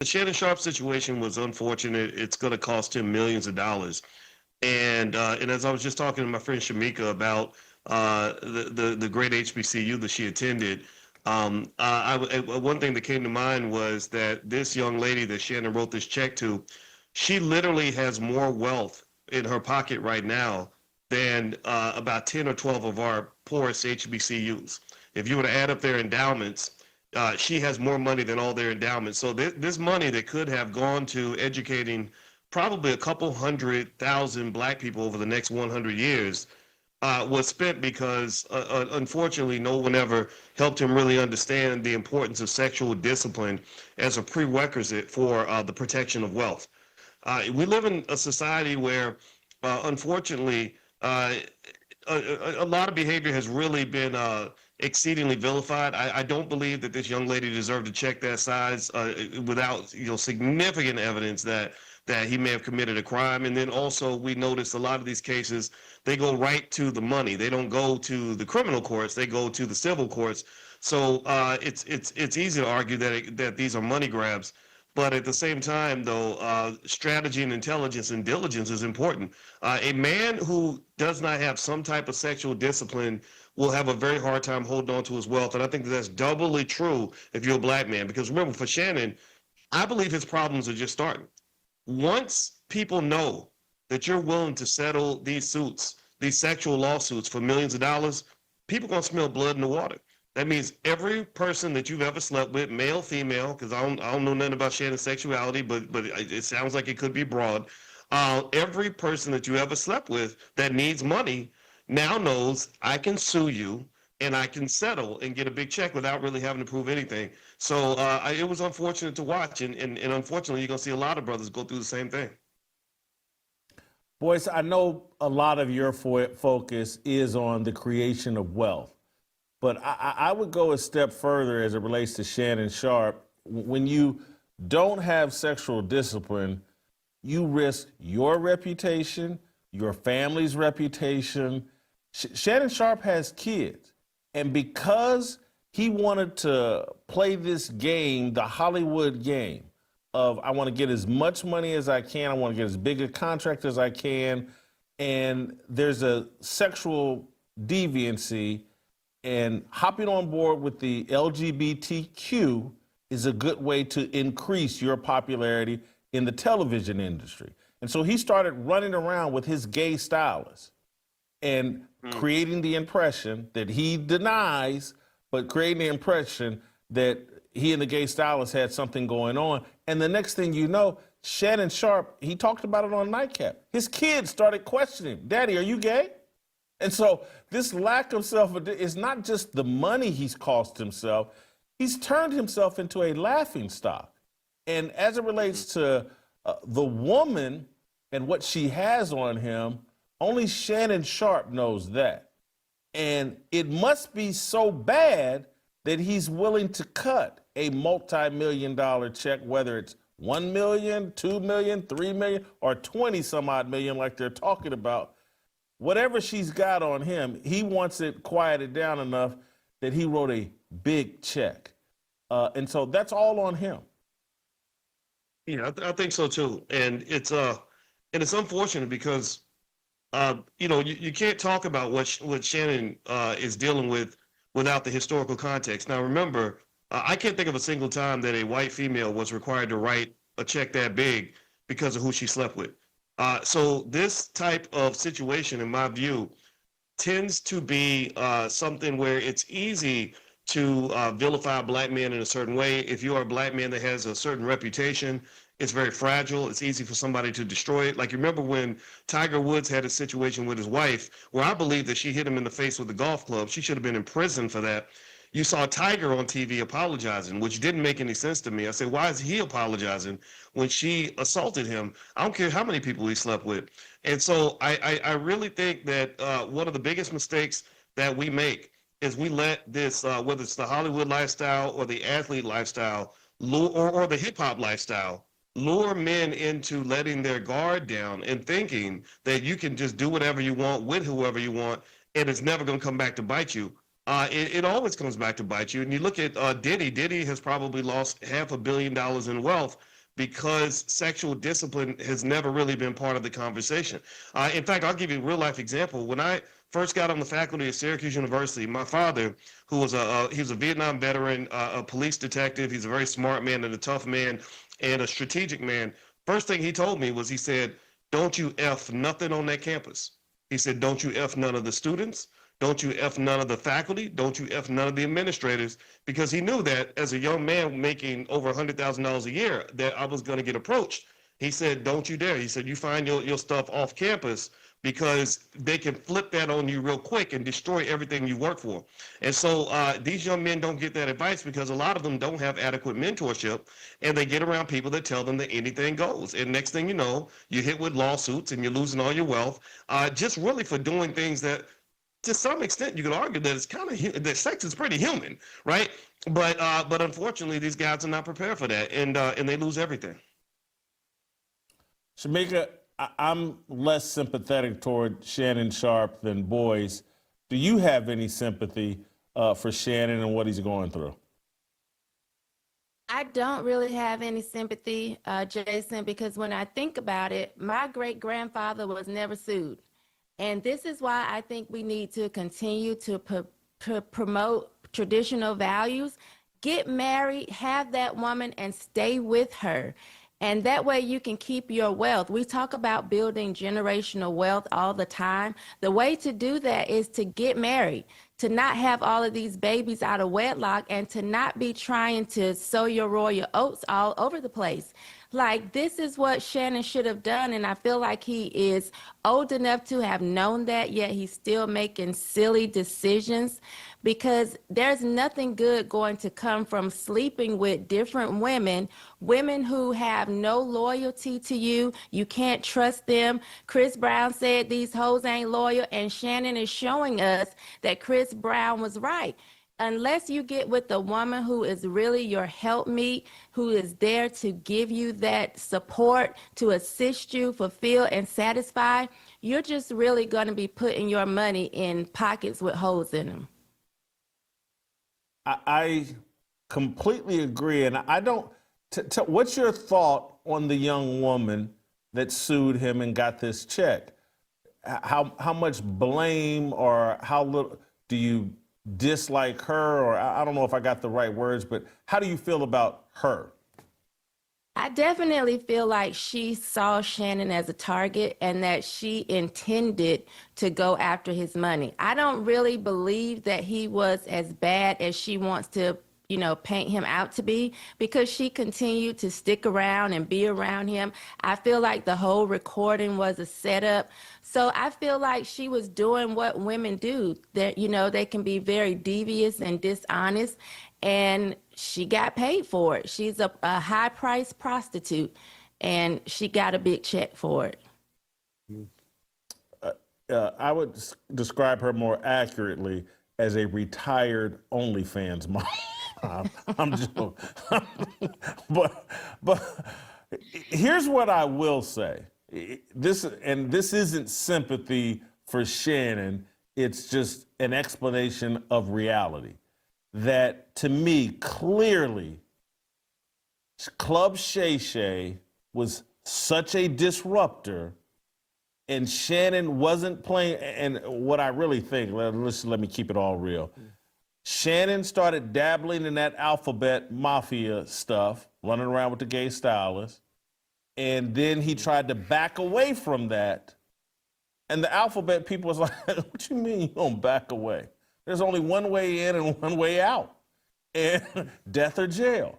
The Shannon Sharpe situation was unfortunate. It's going to cost him millions of dollars. And as I was just talking to my friend Shamika about the great HBCU that she attended, one thing that came to mind was that this young lady that Shannon wrote this check to, she literally has more wealth in her pocket right now than about 10 or 12 of our poorest HBCUs. If you were to add up their endowments, she has more money than all their endowments. So this money that could have gone to educating probably a couple 100,000 black people over the next 100 years was spent because, unfortunately, no one ever helped him really understand the importance of sexual discipline as a prerequisite for the protection of wealth. We live in a society where, unfortunately, a lot of behavior has really been exceedingly vilified. I don't believe that this young lady deserved a check that size without significant evidence that he may have committed a crime. And then also we notice a lot of these cases, they go right to the money. They don't go to the criminal courts. They go to the civil courts. So it's easy to argue that these are money grabs. But at the same time, though, strategy and intelligence and diligence is important. A man who does not have some type of sexual discipline will have a very hard time holding on to his wealth. And I think that's doubly true if you're a black man. Because remember, for Shannon, I believe his problems are just starting. Once people know that you're willing to settle these suits, these sexual lawsuits for millions of dollars, people are going to smell blood in the water. That means every person that you've ever slept with, male, female, because I don't know nothing about Shannon's sexuality, but it sounds like it could be broad. Every person that you ever slept with that needs money now knows I can sue you and I can settle and get a big check without really having to prove anything. So it was unfortunate to watch, and unfortunately, you're gonna see a lot of brothers go through the same thing. Boyce, I know a lot of your focus is on the creation of wealth. But I would go a step further as it relates to Shannon Sharpe. When you don't have sexual discipline, you risk your reputation, your family's reputation. Shannon Sharpe has kids. And because he wanted to play this game, the Hollywood game of I want to get as much money as I can, I want to get as big a contract as I can, and there's a sexual deviancy, and hopping on board with the LGBTQ is a good way to increase your popularity in the television industry. And so he started running around with his gay stylist and creating the impression that he denies, but creating the impression that he and the gay stylist had something going on. And the next thing you know, Shannon Sharpe, he talked about it on Nightcap. His kids started questioning, Daddy, are you gay? And so this lack of is not just the money he's cost himself, he's turned himself into a laughing stock. And as it relates to the woman and what she has on him, only Shannon Sharpe knows that. And it must be so bad that he's willing to cut a multi-million-dollar check, whether it's 1 million, 2 million, 3 million, or 20 some odd million like they're talking about. Whatever she's got on him, he wants it quieted down enough that he wrote a big check. And so that's all on him. Yeah, I think so too. And it's unfortunate because you can't talk about what Shannon is dealing with without the historical context. Now remember, I can't think of a single time that a white female was required to write a check that big because of who she slept with. So this type of situation, in my view, tends to be something where it's easy to vilify a black man in a certain way. If you are a black man that has a certain reputation, it's very fragile. It's easy for somebody to destroy it. Like, you remember when Tiger Woods had a situation with his wife where I believe that she hit him in the face with a golf club. She should have been in prison for that. You saw Tiger on TV apologizing, which didn't make any sense to me. I said, why is he apologizing when she assaulted him? I don't care how many people he slept with. And so I really think that one of the biggest mistakes that we make is we let this, whether it's the Hollywood lifestyle or the athlete lifestyle or the hip hop lifestyle, lure men into letting their guard down and thinking that you can just do whatever you want with whoever you want, and it's never going to come back to bite you. It always comes back to bite you. And you look at Diddy. Diddy has probably lost $500 million in wealth because sexual discipline has never really been part of the conversation. In fact, I'll give you a real life example. When I first got on the faculty at Syracuse University, my father, who was he was a Vietnam veteran, a police detective, he's a very smart man and a tough man and a strategic man. First thing he told me was, he said, "Don't you F nothing on that campus." He said, "Don't you F none of the students. Don't you F none of the faculty. Don't you F none of the administrators," because he knew that as a young man making over $100,000 a year, that I was going to get approached. He said, "Don't you dare." He said, "You find your stuff off campus, because they can flip that on you real quick and destroy everything you work for." And so these young men don't get that advice, because a lot of them don't have adequate mentorship, and they get around people that tell them that anything goes. And next thing you know, you're hit with lawsuits and you're losing all your wealth, just really for doing things that, to some extent, you could argue that it's kind of that sex is pretty human, right? But unfortunately, these guys are not prepared for that, and they lose everything. Shamika, I'm less sympathetic toward Shannon Sharpe than Boyce. Do you have any sympathy for Shannon and what he's going through? I don't really have any sympathy, Jason, because when I think about it, my great-grandfather was never sued. And this is why I think we need to continue to promote traditional values. Get married, have that woman, and stay with her. And that way you can keep your wealth. We talk about building generational wealth all the time. The way to do that is to get married, to not have all of these babies out of wedlock, and to not be trying to sow your royal oats all over the place. Like, this is what Shannon should have done, and I feel like he is old enough to have known that, yet he's still making silly decisions, because there's nothing good going to come from sleeping with different women who have no loyalty to you. You can't trust them. Chris Brown said these hoes ain't loyal, and Shannon is showing us that Chris Brown was right. Unless you get with a woman who is really your helpmeet, who is there to give you that support, to assist you, fulfill, and satisfy, you're just really going to be putting your money in pockets with holes in them. I completely agree. And I don't, what's your thought on the young woman that sued him and got this check? How much blame, or how little do you dislike her? Or I don't know if I got the right words, but how do you feel about her? I definitely feel like she saw Shannon as a target, and that she intended to go after his money. I don't really believe that he was as bad as she wants to, paint him out to be, because she continued to stick around and be around him. I feel like the whole recording was a setup. So I feel like she was doing what women do, that, they can be very devious and dishonest, and she got paid for it. She's a high-priced prostitute, and she got a big check for it. I would describe her more accurately as a retired OnlyFans mom. I'm joking. but here's what I will say. This isn't sympathy for Shannon. It's just an explanation of reality. That, to me, clearly, Club Shay Shay was such a disruptor, and Shannon wasn't playing. And what I really think, let me keep it all real. Shannon started dabbling in that alphabet mafia stuff, running around with the gay stylist, and then he tried to back away from that. And the alphabet people was like, "What you mean you don't back away? There's only one way in and one way out, and death or jail."